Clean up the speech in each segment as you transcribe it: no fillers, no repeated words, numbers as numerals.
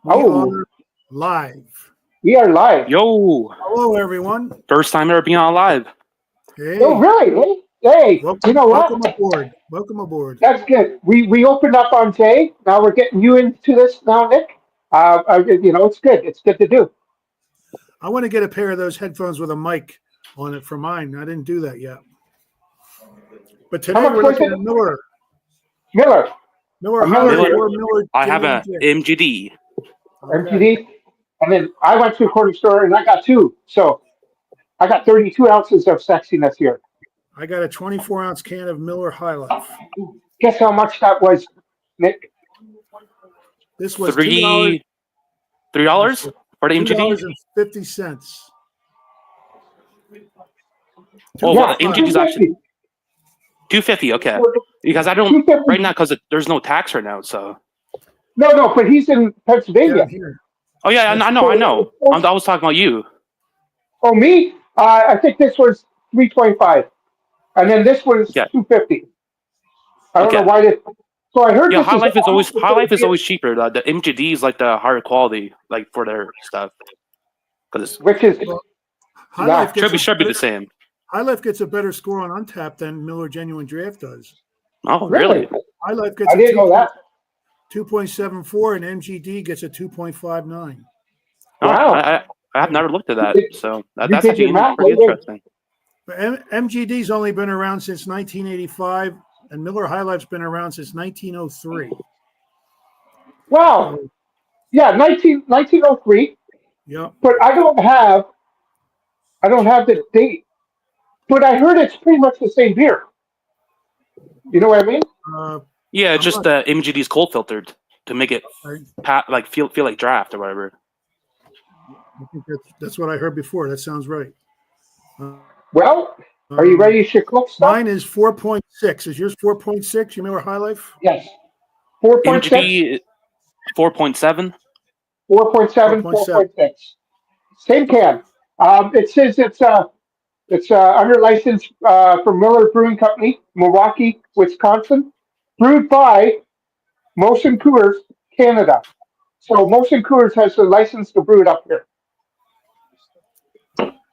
We Oh, are live. we are live. Yo, Hello, everyone. first time ever being on live. Hey, Oh, really? Hey, you know what? welcome aboard. Welcome aboard. That's good. We opened up on Jay. Now we're getting you into this now, Nick. It's good. It's good to do. I want to get a pair of those headphones with a mic on it for mine. I didn't do that yet. But How today much we're was looking it? at Miller. Miller, Miller A High Miller- Life or Miller. I have a J&J. MGD. Okay. MTD. And then I went to a corner store and I got two. So I got 32 ounces of sexiness here. I got a 24-ounce can of Miller High Life. Guess how much that was, Nick? This was $3 for the MGD. $2.50. Oh, Yeah, well, the MGD is actually $2.50. Okay, because I don't $2.50. right now because there's no tax right now. So No, but he's in Pennsylvania. Down here. oh yeah, I know. I was talking about you. Oh, me? I think this was 325, and then this was Yeah. 250. I don't know Okay. why this. So I heard Yeah, this High Life is almost always cheaper. The MGD is like the higher quality, like for their stuff. Because which is High Yeah. Life gets should be the same. High Life gets a better score on Untapped than Miller Genuine Draft does. Oh really? High Life gets I didn't know that. 2.74 and MGD gets a 2.59. Oh, Wow. I have never looked at that. So You that's did actually your math, pretty didn't you? interesting. But MGD's only been around since 1985, and Miller High Life's been around since 1903. Wow. Yeah, 1903. Yep. But I don't have the date. But I heard it's pretty much the same beer. You know what I mean? Yeah, I'm just not- the MGD's cold filtered to make it like feel like draft or whatever. I think that's what I heard before. That sounds right. Well, are you ready to cook stuff? Mine is 4.6. Is yours 4.6? You Miller High Life? Yes. 4.6, MGD 4.7. 4.7, 4.6. Same can. It says it's under license for Miller Brewing Company, Milwaukee, Wisconsin, brewed by Molson Coors, Canada. So Molson Coors has the license to brew it up here.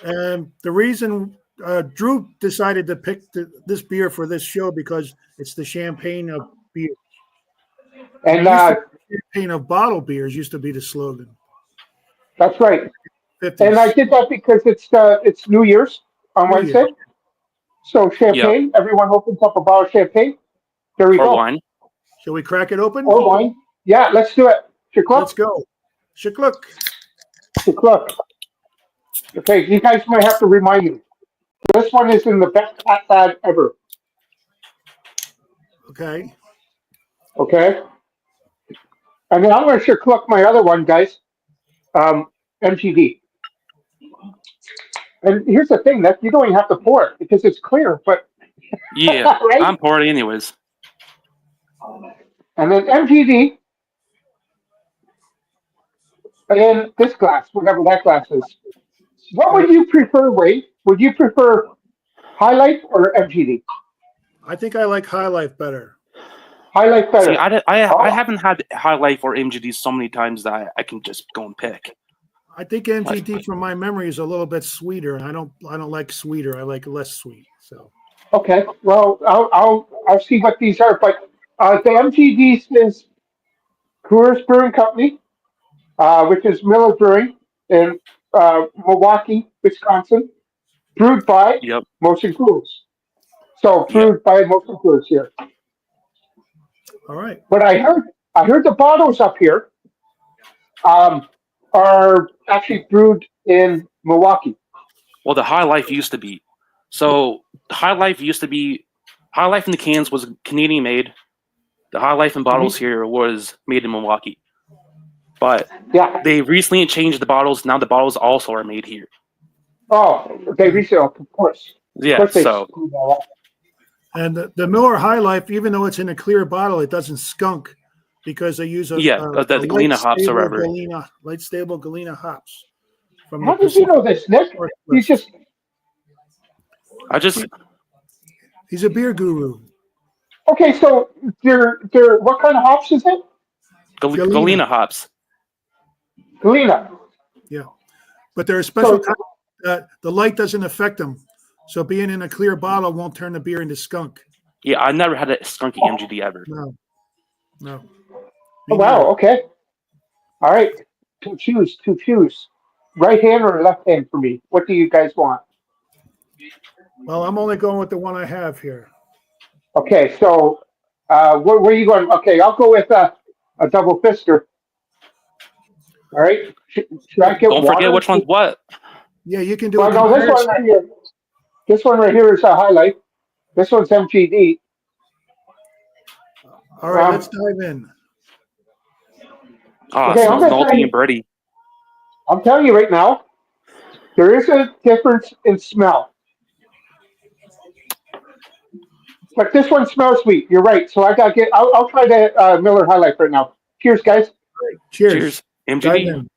And the reason Drew decided to pick this beer for this show because it's the champagne of beer. And Champagne of bottle beers used to be the slogan. that's right. 50s. And I did that because it's New Year's on New Wednesday. Year's. So champagne, everyone opens up a bottle of champagne. There we Or go. wine. Shall we crack it open? Or wine. Yeah, let's do it. Let's Shikluck. go. Shikluck. Shikluck. Okay, you guys might have to remind me. This one is in the best cat bag ever. Okay. Okay. And then I'm going to Shikluck my other one, guys. MGD. And here's the thing, that you don't even have to pour it because it's clear, but Yeah, Right? I'm pouring anyways. and then MGD, and then this glass, whatever that glass is. What would you prefer, Wade? Would you prefer High Life or MGD? I think I like High Life better. High Life better. See, I Oh. haven't had High Life or MGD so many times that I can just go and pick. I think MGD from my memory is a little bit sweeter, and I don't like sweeter. I like less sweet. So Okay, well, I'll see what these are, but the MGD is Coors Brewing Company, which is Miller Brewing in Milwaukee, Wisconsin, brewed by Yep. Molson Coors. So brewed by Molson Coors here. all right. But I heard the bottles up here are actually brewed in Milwaukee. Well, the High Life used to be. So High Life in the cans was Canadian made. The High Life in bottles here was made in Milwaukee. But Yeah. they recently changed the bottles. Now the bottles also are made here. Oh, they resell, of course. Of Yeah, course they so screw that up. And the Miller High Life, even though it's in a clear bottle, it doesn't skunk because they use the Galena hops or whatever. Light stable Galena hops. From How the did you know this, Nick? Pacific. He's a beer guru. Okay, so they're what kind of hops is it? Galena hops. Galena. But there are special kinds that the light doesn't affect them. So being in a clear bottle won't turn the beer into skunk. Yeah, I never had a skunky MGD ever. No. Oh, wow. Okay. All right. Two choose. Right hand or left hand for me? What do you guys want? Well, I'm only going with the one I have here. Okay. So, where are you going? Okay. I'll go with a double fister. All right. Should I get Don't water? forget which one's what. Yeah, you can do Well, a no, this one comparison. right here. This one right here is a highlight. This one's MGD. All right, let's dive in. Ah, Okay, I'm smells gonna tell malty you- and bready. I'm telling you right now, there is a difference in smell. But this one smells sweet. You're right. So I got to I'll try the Miller Highlight right now. Cheers, guys. Cheers. Cheers. Dive MGD. in.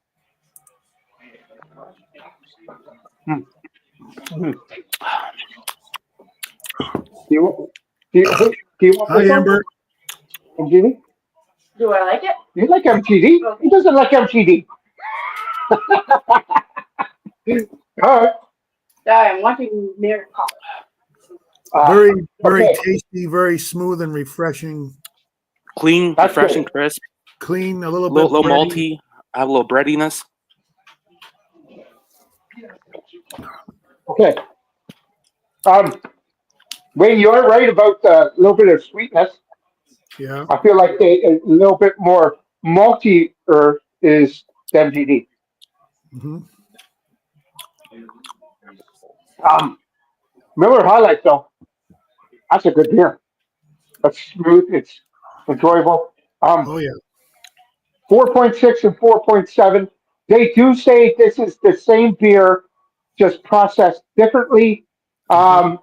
Do you want Hi, this one? Amber. MGD? Do I like it? You like MGD? He doesn't like MGD. All right. I'm wanting mirror color. Very okay. tasty, very smooth and refreshing. Clean, That's refreshing, good. crisp. Clean, a little Little, bit little bready. malty. I have a little breadiness. Okay. Wayne, you are right about a little bit of sweetness. Yeah. I feel like a little bit more maltier is the MGD. hmm Miller Highlight, though, that's a good beer. It's smooth. It's enjoyable. Oh, yeah. 4.6 and 4.7. They do say this is the same beer, just processed differently. Yeah,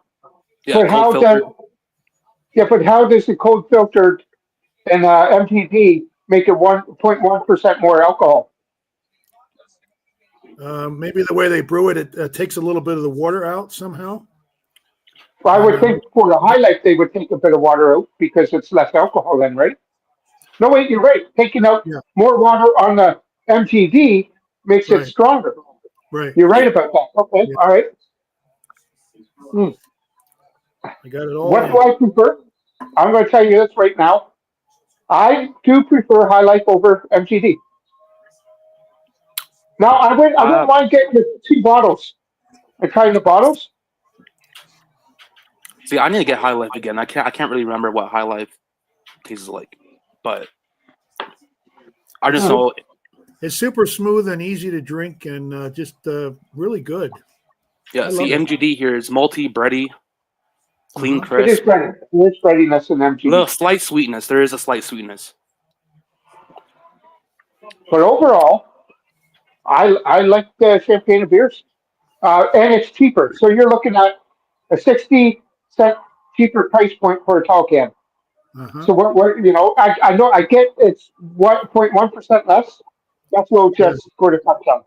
But how cold does filtered. but how does the cold filtered and MTD make it 1.1% more alcohol? Maybe the way they brew it, it takes a little bit of the water out somehow. Well, I would think for the Highlight they would take a bit of water out because it's less alcohol then, right? No, wait, you're right. Taking out Yeah. more water on the MTD makes it Right. stronger. Right. You're right about that. Okay, Yeah. all right. I got it all. What in. do I prefer? I'm going to tell you this right now. I do prefer High Life over MGD. Now, I wouldn't mind getting the 2 bottles and trying the bottles. See, I need to get High Life again. I can't really remember what High Life tastes like, but I just know It's super smooth and easy to drink and just really good. yeah. I See, love it. MGD here is malty, bready, clean, Uh-huh. It is crisp. ready. It is readiness in MGD. Little slight sweetness. There is a slight sweetness. But overall, I like the champagne and beers. And it's cheaper. So you're looking at a 60-cent cheaper price point for a tall can. Uh-huh. So I know I get it's 1.1% less. That's what just go to top down.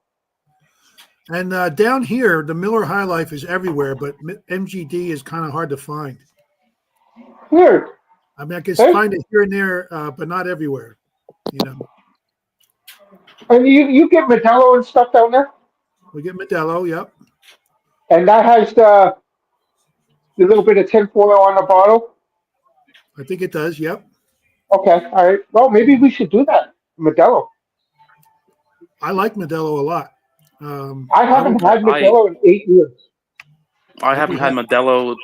And down here, the Miller High Life is everywhere, but MGD is kind of hard to find. Weird. I mean, I can Hey. find it here and there, but not everywhere. You know, And you get Modelo and stuff down there? we get Modelo. Yep. And that has the little bit of tinfoil on the bottle? I think it does. Yep. Okay, all right. Well, maybe we should do that. Modelo. I like Modelo a lot. I haven't had Modelo in 8 years. I haven't had Modelo.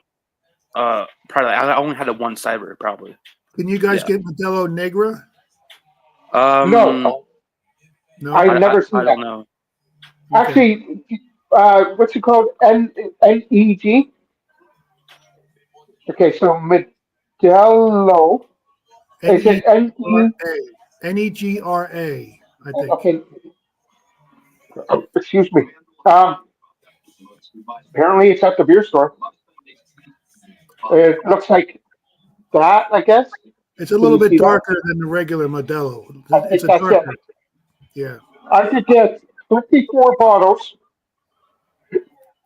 Probably I only had it one cyber probably. Can you guys Yeah. get Modelo Negra? No, No. I've never seen I that. don't know. Actually, what's it called? NEG? Okay, so Modelo. Is it Negra, I think. Okay. Excuse me. Apparently it's at the beer store. It looks like that, I guess. It's a little Can you bit see that? darker than the regular Modelo. I think It's a that's darker. it. Yeah. I could get 54 bottles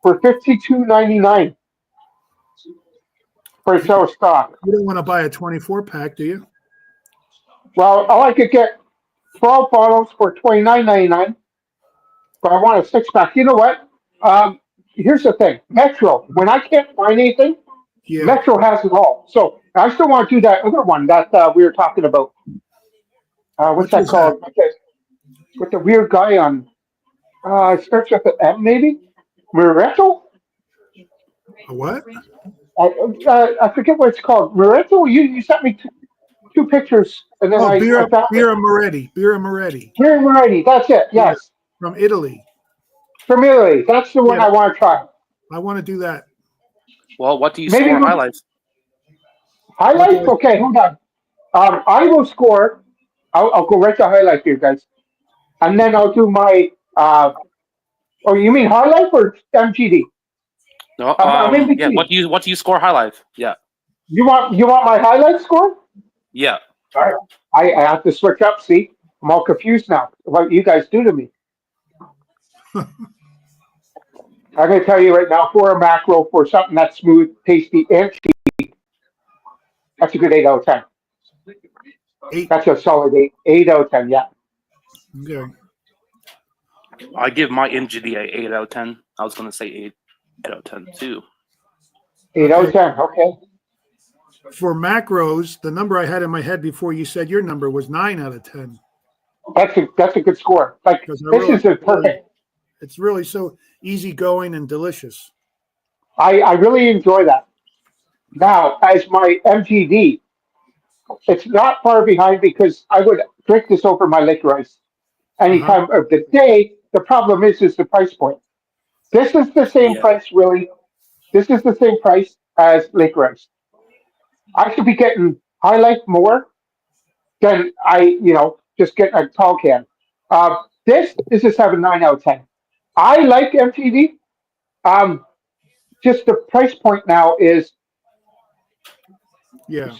for $52.99 for sale stock. You don't want to buy a 24 pack, do you? Oh, Well, I could get 12 bottles for $29.99 but I want a 6-pack. You know what? Here's the thing. Metro, when I can't find anything, Yeah. Metro has it all. So I still want to do that other one that we were talking about. What's Which that was called? With the weird guy on, it starts with an M maybe? Moretto? A what? I forget what it's called. Moretto? You sent me two pictures and then Oh, I found it. Birra Moretti. Birra Moretti. Here, variety. That's it. Yeah. Yes. From Italy. From Italy. That's the one Yeah. I want to try. I want to do that. Well, what do you Maybe score we- high life? Highlight? Okay. Okay, hold on. I will score. I'll go right to highlight here, guys. And then I'll do my, oh, you mean highlight or MGD? No, I'm in yeah. between. What do you score high life? Yeah, You want my highlight score? yeah. All right. I have to switch up. See, I'm all confused now. What you guys do to me? I'm gonna tell you right now. For a macro, for something that's smooth, tasty, and cheap, that's a good 8 out of 10. 8. That's a solid 8. 8 out of 10. Yeah. Okay. I give my MGD a 8 out of 10. I was gonna say 8 out of 10 too. 8 out of 10. Okay. For macros, the number I had in my head before you said your number was 9 out of 10. That's a good score. Like Because this is a perfect. It's really so easygoing and delicious. I really enjoy that. Now, as my MGD, it's not far behind because I would drink this over my liquor ice any time of the day. The problem is the price point. This is the same Yeah. price, really. This is the same price as liquor ice. I should be getting highlight more than just get a tall can. This is a 7.9 out of 10. I like MTV. Just the price point now is, Yeah.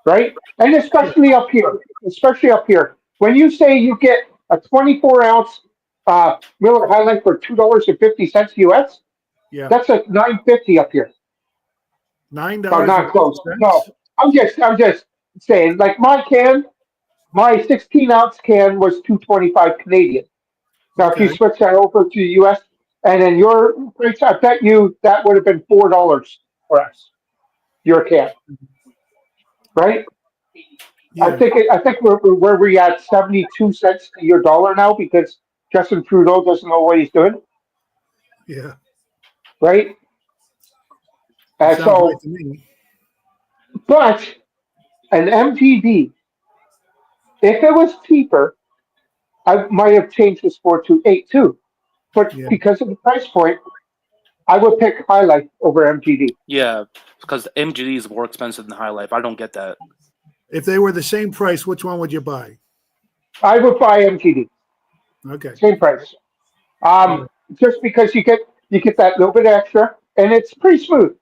Right? And especially up here, when you say you get a 24-ounce Miller High Life for $2.50 US, Yeah. that's like $9.50 up here. $9. So not close. No, I'm just saying. Like my 16-ounce can was $2.25 Canadian. Now, if you Okay. switch that over to US, and then your price, I bet you that would have been $4 for us. Your can, right? Yeah. I think where we at 72 cents to your dollar now because Justin Trudeau doesn't know what he's doing, Yeah. right? Sounds So, right to me. but an MGD, if it was cheaper, I might have changed the score to 8 too. But Yeah. because of the price point, I would pick High Life over MGD. Yeah, because MGD is more expensive than High Life. I don't get that. If they were the same price, which one would you buy? I would buy MGD, Okay. same price. Just because you get that little bit extra, and it's pretty smooth.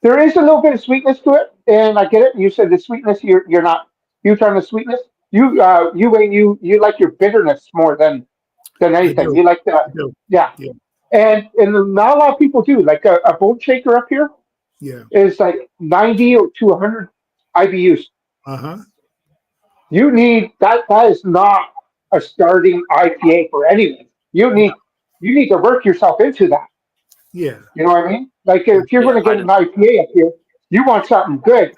There is a little bit of sweetness to it, and I get it. You said the sweetness. You're not huge on the sweetness. You like your bitterness more than anything. do. You like that, I do. yeah. Yeah. And not a lot of people do. Like a bone shaker up here Yeah. is like 90 or to 100 IBUs. Uh-huh. You need that. That is not a starting IPA for anyone. You need to work yourself into that. Yeah. You know what I mean? Like if you're Yeah, going to I get an IPA up here, you want something good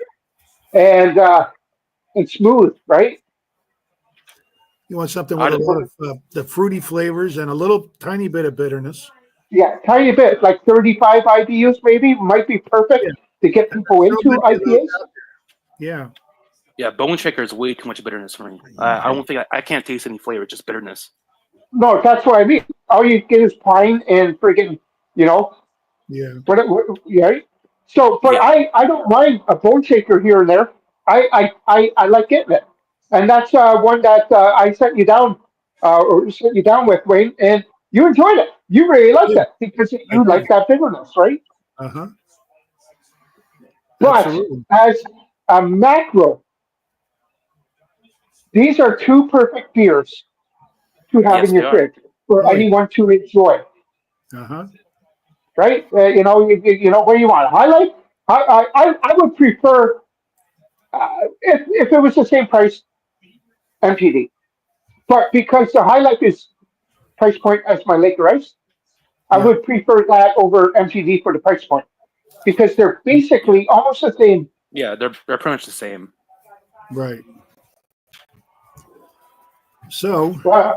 and smooth, right? You want something with a lot of the fruity flavors and a little tiny bit of bitterness. Yeah, tiny bit, like 35 IBUs maybe might be perfect Yeah. to get people into So many of those IPAs. Yeah. Yeah, Bone Shaker is way too much bitterness for me. I don't think I can't taste any flavor, just bitterness. No, that's what I mean. All you get is pine and friggin', Yeah. yeah. So, but Yeah. I don't mind a bone shaker here and there. I like getting it, and that's one that I sent you down with Wayne, and you enjoyed it. You really liked Yeah. it because I you like did. that bitterness, right? Uh-huh. But Absolutely. as a macro, these are two perfect beers to have Yes, in they your are. fridge for Oh, yeah. anyone to enjoy. Uh-huh. Right? You know what do you want? Highlight? I would prefer if it was the same price, MPD. But because the High Life is price point as my Laker Ice. I Yeah. would prefer that over MTD for the price point because they're basically almost the same. Yeah, they're pretty much the same. Right. So, Well,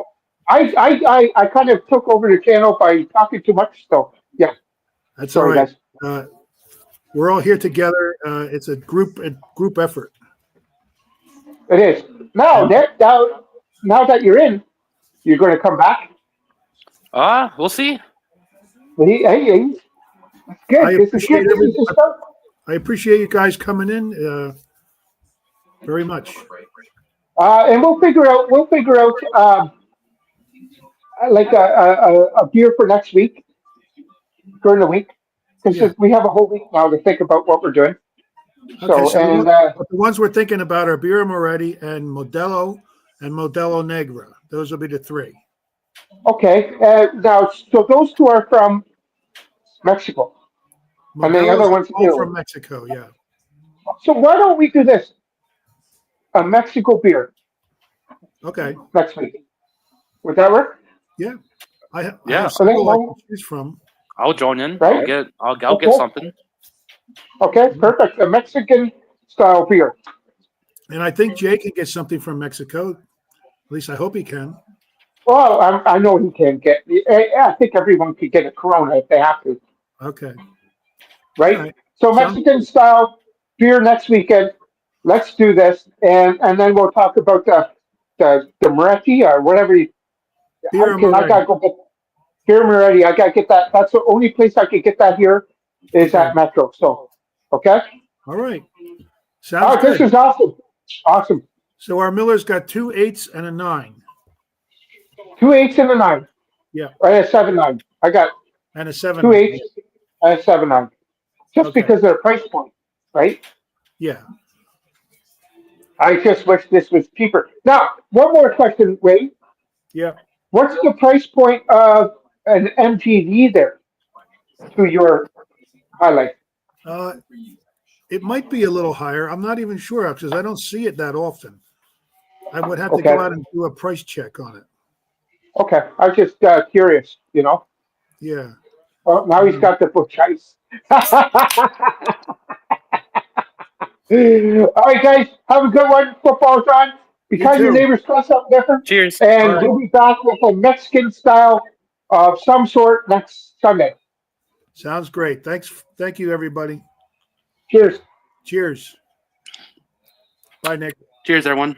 I kind of took over the channel by talking too much. So yeah, that's all sorry right. guys. We're all here together. It's a group effort. It is now that you're in, you're going to come back. We'll see. Hey, that's good. I This is appreciate good. This is the start. I appreciate you guys coming in very much. And we'll figure out like a beer for next week during the week because Yeah. we have a whole week now to think about what we're doing. Okay, So and the ones we're thinking about are Birra Moretti and Modelo Negra. Those will be the three. okay, now so those two are from Mexico, and the other Modelo's one's all Italy. from Mexico. Yeah. So why don't we do this? A Mexico beer Okay. next week. Would that work? I Yeah. have several I can choose from. I'll join in. Right? I'll get Okay. something. Okay, perfect. A Mexican style beer. And I think Jay can get something from Mexico. At least I hope he can. Well, I know he can get. I think everyone could get a Corona if they have to, Okay. right? All right. So Sounds Mexican style beer next weekend. Let's do this, and then we'll talk about the Moretti or whatever. Birra I Moretti. gotta go get beer Moretti. I gotta get that. That's the only place I could get that here is Okay. at Metro. So, okay. All right. Oh, Sounds this good. is awesome. Awesome. So our Miller's got 2 8s and a 9 2 8s and a 9. Yeah. Right at 7-9. I got and a 7. 2 8s and a 7-9. Just Okay. because of their price point, right? Yeah. I just wish this was cheaper. Now, one more question, Wade. Yeah. What's the price point of an MTV there to your highlight? It might be a little higher. I'm not even sure because I don't see it that often. I would have to Okay. go out and do a price check on it. Okay, I was just curious, you know. Yeah. Oh, now he's got the book choice. All right, guys, have a good one. Football's on. Because your too. neighbors try something different. Cheers. And All right. we'll be back with a Mexican style of some sort next Sunday. Sounds great. Thank you, everybody. Cheers. Cheers. Bye, Nick. Cheers, everyone.